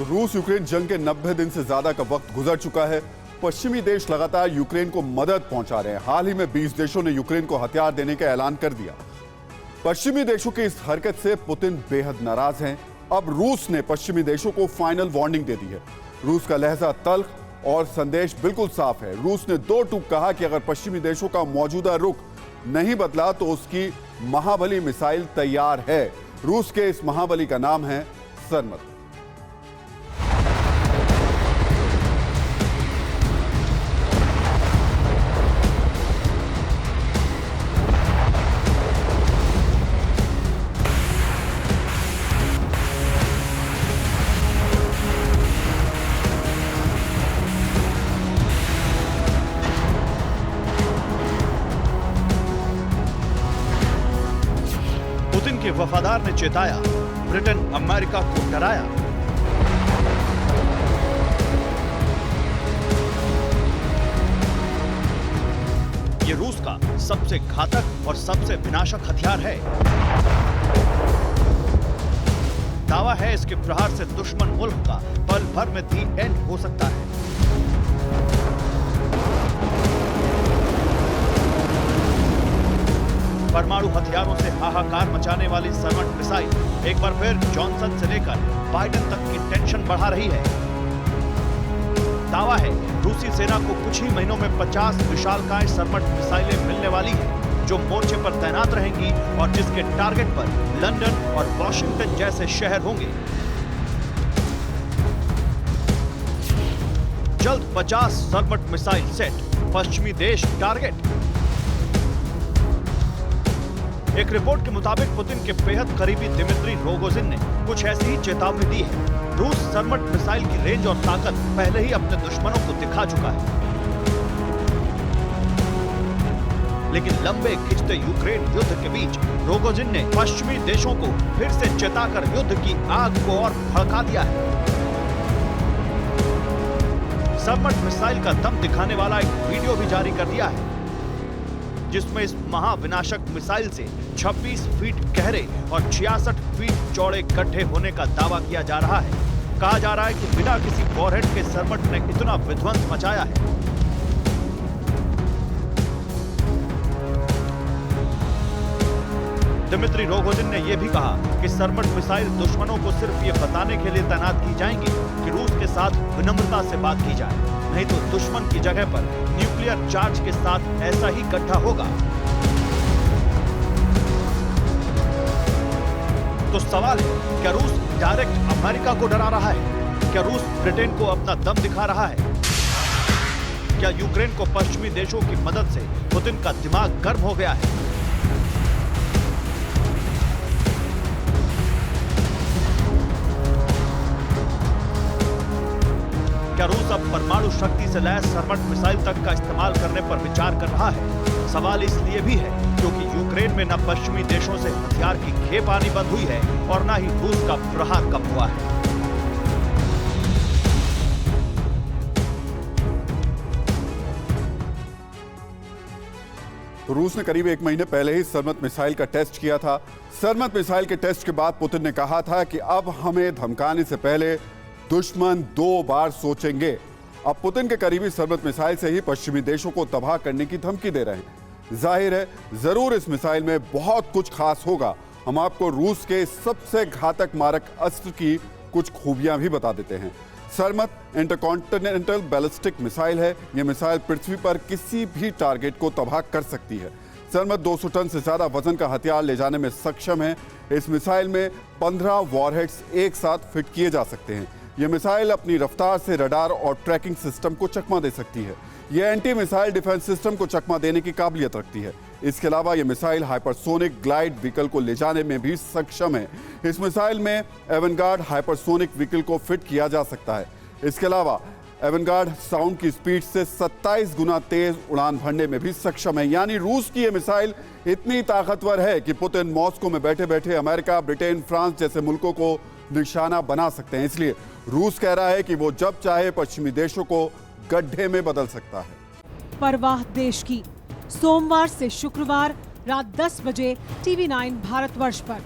रूस यूक्रेन जंग के 90 दिन से ज्यादा का वक्त गुजर चुका है। पश्चिमी देश लगातार यूक्रेन को मदद पहुंचा रहे हैं। हाल ही में 20 देशों ने यूक्रेन को हथियार देने का ऐलान कर दिया। पश्चिमी देशों की इस हरकत से पुतिन बेहद नाराज हैं। अब रूस ने पश्चिमी देशों को फाइनल वार्निंग दे दी है। रूस का लहजा तल्ख और संदेश बिल्कुल साफ है। रूस ने दो टूक कहा कि अगर पश्चिमी देशों का मौजूदा रुख नहीं बदला तो उसकी महाबली मिसाइल तैयार है। रूस के इस महाबली का नाम है सरमत। पुतिन के वफादार ने चेताया, ब्रिटेन अमेरिका को डराया। ये रूस का सबसे घातक और सबसे विनाशक हथियार है। दावा है इसके प्रहार से दुश्मन मुल्क का पल भर में दी एंड हो सकता है। परमाणु हथियारों से हाहाकार मचाने वाली सरमट मिसाइल एक बार फिर जॉनसन से लेकर बाइडेन तक की टेंशन बढ़ा रही है। दावा है रूसी सेना को कुछ ही महीनों में 50 विशालकाय सरमट मिसाइलें मिलने वाली है, जो मोर्चे पर तैनात रहेंगी और जिसके टारगेट पर लंदन और वॉशिंगटन जैसे शहर होंगे। जल्द 50 सरमट मिसाइल सेट, पश्चिमी देश टारगेट। एक रिपोर्ट के मुताबिक पुतिन के बेहद करीबी दिमित्री रोगोजिन ने कुछ ऐसी ही चेतावनी दी है। रूस सरमट मिसाइल की रेंज और ताकत पहले ही अपने दुश्मनों को दिखा चुका है, लेकिन लंबे खिंचते यूक्रेन युद्ध के बीच रोगोजिन ने पश्चिमी देशों को फिर से चेताकर युद्ध की आग को और भड़का दिया है। सरमट मिसाइल का दम दिखाने वाला एक वीडियो भी जारी कर दिया है, जिसमें इस महाविनाशक मिसाइल से 26 फीट गहरे और 66 फीट चौड़े गड्ढे होने का दावा किया जा रहा है। कहा जा रहा है कि बिना किसी वॉरहेड के सरमट ने इतना विध्वंस मचाया है। दिमित्री रोगोजिन ने यह भी कहा कि सरमट मिसाइल दुश्मनों को सिर्फ ये बताने के लिए तैनात की जाएंगी कि रूस के साथ विनम्रता से बात की जाए, नहीं तो दुश्मन की जगह पर न्यूक्लियर चार्ज के साथ ऐसा ही गड्ढा होगा। तो सवाल है, क्या रूस डायरेक्ट अमेरिका को डरा रहा है? क्या रूस ब्रिटेन को अपना दम दिखा रहा है? क्या यूक्रेन को पश्चिमी देशों की मदद से पुतिन का दिमाग गर्म हो गया है? क्या रूस अब परमाणु शक्ति से लैस सरमट मिसाइल तक का इस्तेमाल करने पर विचार कर रहा है? सवाल इसलिए भी है क्योंकि यूक्रेन में न पश्चिमी देशों से हथियार की खेप आनी बंद हुई है और न ही रूस का प्रहार कम हुआ है। रूस ने करीब 1 महीने पहले ही सरमत मिसाइल का टेस्ट किया था। सरमत मिसाइल के टेस्ट के बाद पुतिन ने कहा था कि अब हमें धमकाने से पहले दुश्मन 2 बार सोचेंगे। अब पुतिन के करीबी सरमत मिसाइल से ही पश्चिमी देशों को तबाह करने की धमकी दे रहे हैं। जाहिर है जरूर इस मिसाइल में बहुत कुछ खास होगा। हम आपको रूस के सबसे घातक मारक अस्त्र की कुछ खूबियां भी बता देते हैं। सरमत इंटरकॉन्टिनेंटल बैलिस्टिक मिसाइल है। यह मिसाइल पृथ्वी पर किसी भी टारगेट को तबाह कर सकती है। सरमत 200 टन से ज्यादा वजन का हथियार ले जाने में सक्षम है। इस मिसाइल में 15 वॉरहेड्स एक साथ फिट किए जा सकते हैं। यह मिसाइल अपनी रफ्तार से रडार और ट्रैकिंग सिस्टम को चकमा दे सकती है। यह एंटी मिसाइल डिफेंस सिस्टम को चकमा देने की काबिलियत रखती है। इसके अलावा यह मिसाइल हाइपरसोनिक ग्लाइड व्हीकल को ले जाने में भी सक्षम है। इस मिसाइल में एवेंगार्ड हाइपरसोनिक व्हीकल को फिट किया जा सकता है। इसके अलावा एवेंगार्ड साउंड की स्पीड से 27 गुना तेज उड़ान भरने में भी सक्षम है। यानी रूस की यह मिसाइल इतनी ताकतवर है कि पुतिन मॉस्को में बैठे बैठे अमेरिका, ब्रिटेन, फ्रांस जैसे मुल्कों को निशाना बना सकते हैं। इसलिए रूस कह रहा है कि वो जब चाहे पश्चिमी देशों को गड्ढे में बदल सकता है। परवाह देश की, सोमवार से शुक्रवार रात 10 बजे TV9 भारतवर्ष पर।